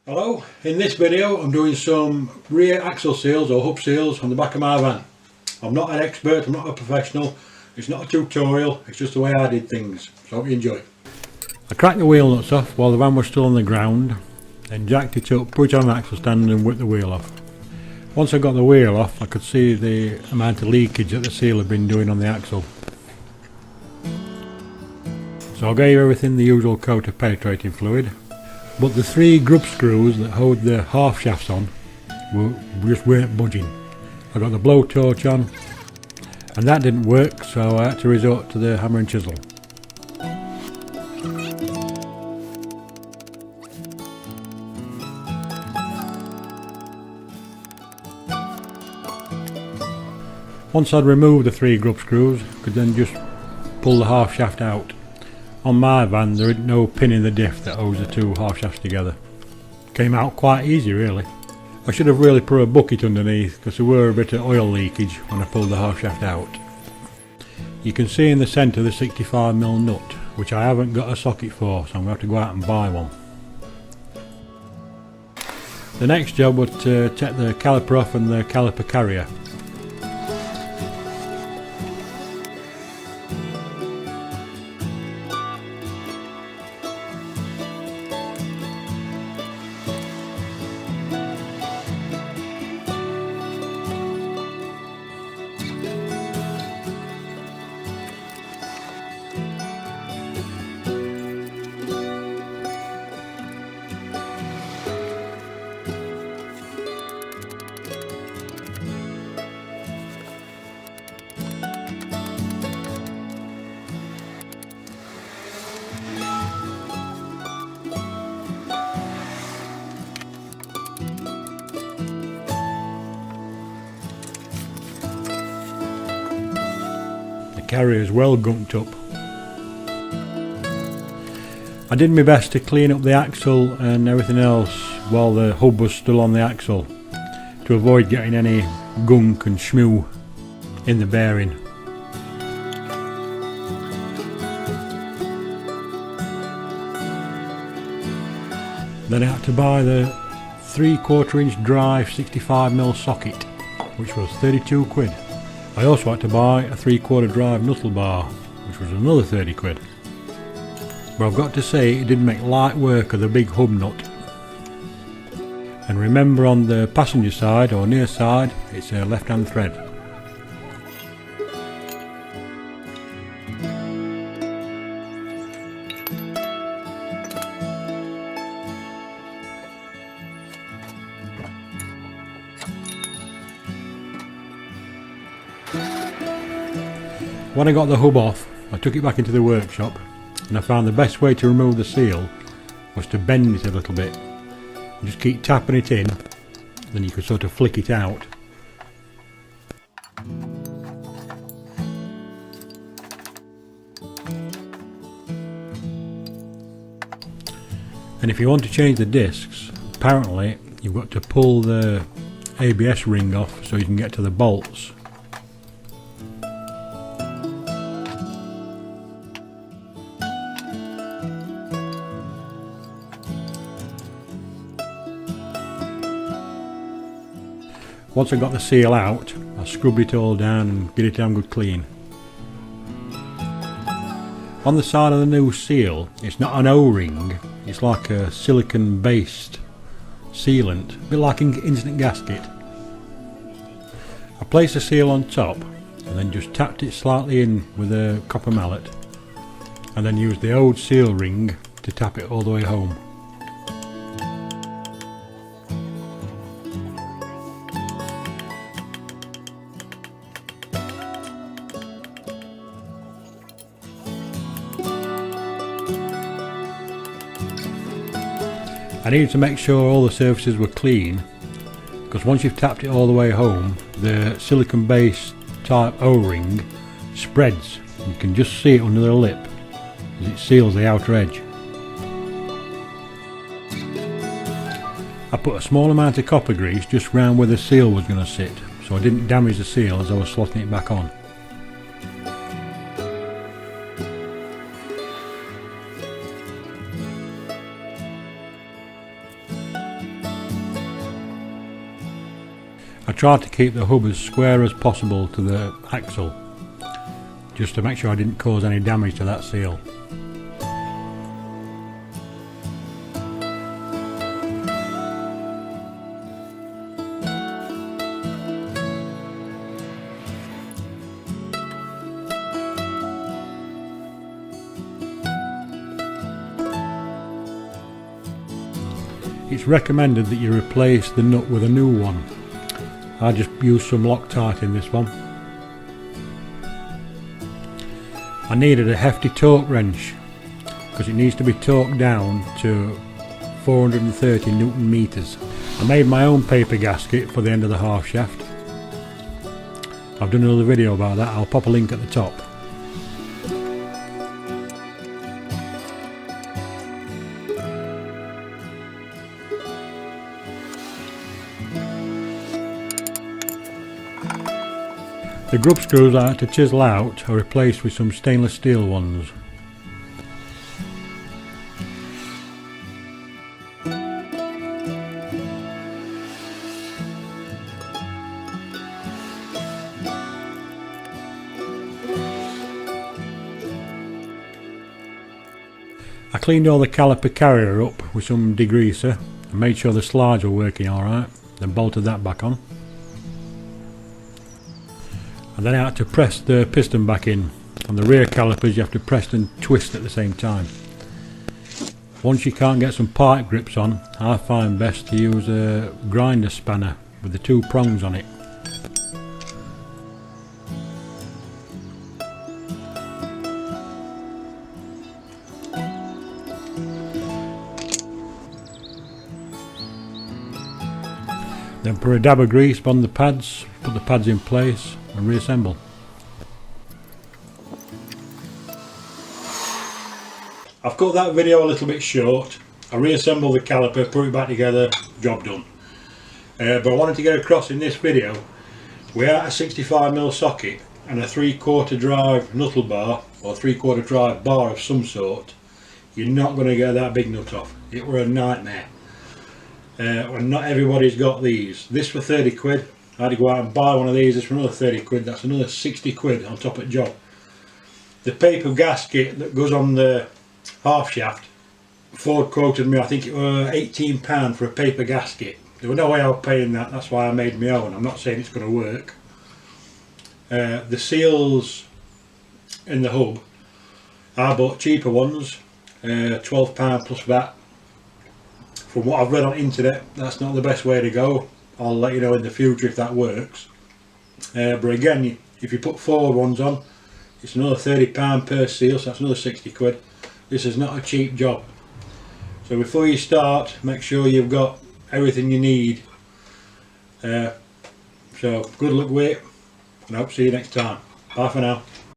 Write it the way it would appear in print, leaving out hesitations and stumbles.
Hello, in this video I'm doing some rear axle seals or hub seals on the back of my van. I'm not an expert, I'm not a professional, it's not a tutorial, it's just the way I did things, so hope you enjoy. I cracked the wheel nuts off while the van was still on the ground, then jacked it up, put it on an axle stand and whipped the wheel off. Once I got the wheel off I could see the amount of leakage that the seal had been doing on the axle. So I gave everything the usual coat of penetrating fluid. But the three grub screws that hold the half shafts on just weren't budging. I got the blowtorch on and that didn't work, so I had to resort to the hammer and chisel. Once I'd removed the three grub screws, I could then just pull the half shaft out. On my van there isn't no pin in the diff that holds the two half shafts together. Came out quite easy really. I should have really put a bucket underneath because there were a bit of oil leakage when I pulled the half shaft out. You can see in the centre the 65mm nut, which I haven't got a socket for, so I'm going to have to go out and buy one. The next job was to take the caliper off and the caliper carrier. The carrier is well gunked up. I did my best to clean up the axle and everything else while the hub was still on the axle to avoid getting any gunk and shmoo in the bearing. Then I had to buy the 3/4 inch drive 65mm socket, which was 32 quid. I also had to buy a 3/4 drive knuckle bar, which was another 30 quid. But I've got to say it did make light work of the big hub nut. And remember, on the passenger side or near side it's a left hand thread. When I got the hub off, I took it back into the workshop and I found the best way to remove the seal was to bend it a little bit. You just keep tapping it in, then you could sort of flick it out. And if you want to change the discs, apparently you've got to pull the ABS ring off so you can get to the bolts. Once I got the seal out, I scrubbed it all down and get it down good clean. On the side of the new seal, it's not an O-ring, it's like a silicon based sealant, a bit like an instant gasket. I placed the seal on top and then just tapped it slightly in with a copper mallet and then used the old seal ring to tap it all the way home. I needed to make sure all the surfaces were clean, because once you've tapped it all the way home, the silicon based type O-ring spreads. You can just see it under the lip as it seals the outer edge. I put a small amount of copper grease just round where the seal was going to sit, so I didn't damage the seal as I was slotting it back on. I tried to keep the hub as square as possible to the axle, just to make sure I didn't cause any damage to that seal. It's recommended that you replace the nut with a new one. I just used some Loctite in this one. I needed a hefty torque wrench because it needs to be torqued down to 430 Newton meters. I made my own paper gasket for the end of the half shaft. I've done another video about that, I'll pop a link at the top. The grub screws I had to chisel out are replaced with some stainless steel ones. I cleaned all the caliper carrier up with some degreaser and made sure the slides were working alright, then bolted that back on. And then I had to press the piston back in. On the rear calipers you have to press and twist at the same time. Once you can't get some pipe grips on, I find best to use a grinder spanner with the two prongs on it. Then put a dab of grease on the pads, put the pads in place and reassemble. I've cut that video a little bit short. I reassembled the caliper, put it back together, job done. But I wanted to get across in this video, without a 65mm socket and a 3/4 drive knuckle bar or 3/4 drive bar of some sort, you're not going to get that big nut off. It were a nightmare. And not everybody's got these. This for 30 quid. I had to go out and buy one of these. This for another 30 quid. That's another 60 quid on top of the job. The paper gasket that goes on the half shaft, Ford quoted me, I think it was £18 for a paper gasket. There was no way I was paying that. That's why I made my own. I'm not saying it's going to work. The seals in the hub, I bought cheaper ones, £12 plus VAT. From what I've read on the internet, that's not the best way to go. I'll let you know in the future if that works. But again, if you put forward ones on, it's another £30 per seal, so that's another 60 quid. This is not a cheap job. So before you start, make sure you've got everything you need. So good luck with it, and I hope to see you next time. Bye for now.